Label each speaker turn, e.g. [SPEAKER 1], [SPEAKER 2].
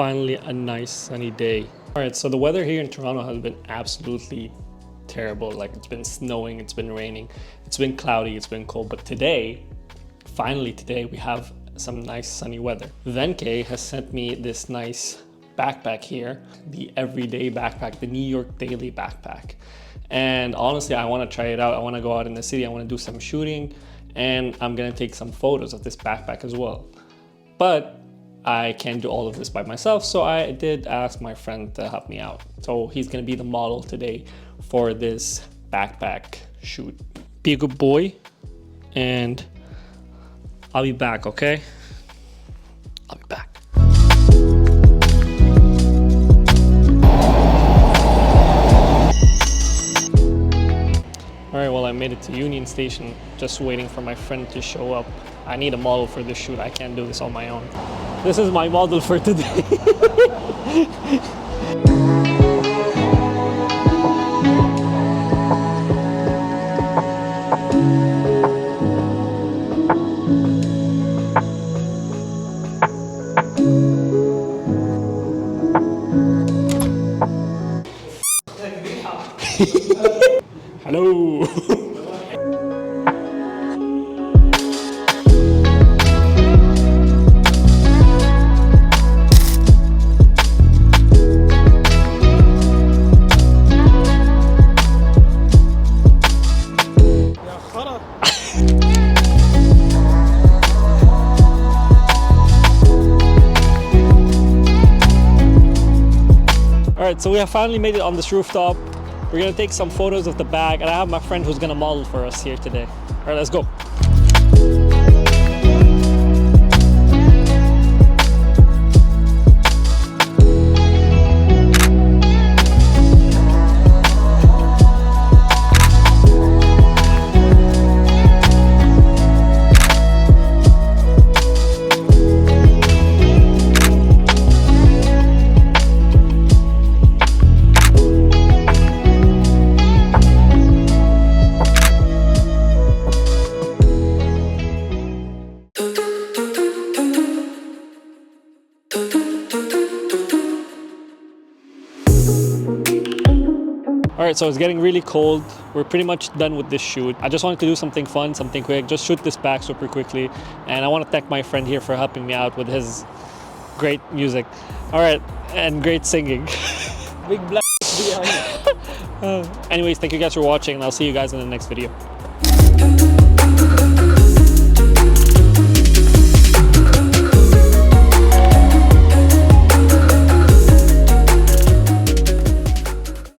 [SPEAKER 1] Finally a nice sunny day. All right, so the weather here in Toronto has been absolutely terrible. Like, it's been snowing, it's been raining, it's been cloudy, it's been cold. But today, finally today, we have some nice sunny weather. Venke has sent me this nice backpack here, the everyday backpack, the New York Daily backpack. And honestly, I want to try it out. I want to go out in the city, I want to do some shooting, and I'm gonna take some photos of this backpack as well. But I can't do all of this by myself, so I did ask my friend to help me out. So he's gonna be the model today for this backpack shoot. Be a good boy, and I'll be back, okay? I'll be back. All right, well, I made it to Union Station, just waiting for my friend to show up. I need a model for this shoot. I can't do this on my own. This is my model for today. Hello. Alright, so we have finally made it on this rooftop. We're gonna take some photos of the bag, and I have my friend who's gonna model for us here today. Alright, let's go. Alright, so it's getting really cold. We're pretty much done with this shoot. I just wanted to do something fun, something quick, just shoot this back super quickly. And I want to thank my friend here for helping me out with his great music. Alright, and great singing. Big black behind. Anyways, thank you guys for watching, and I'll see you guys in the next video.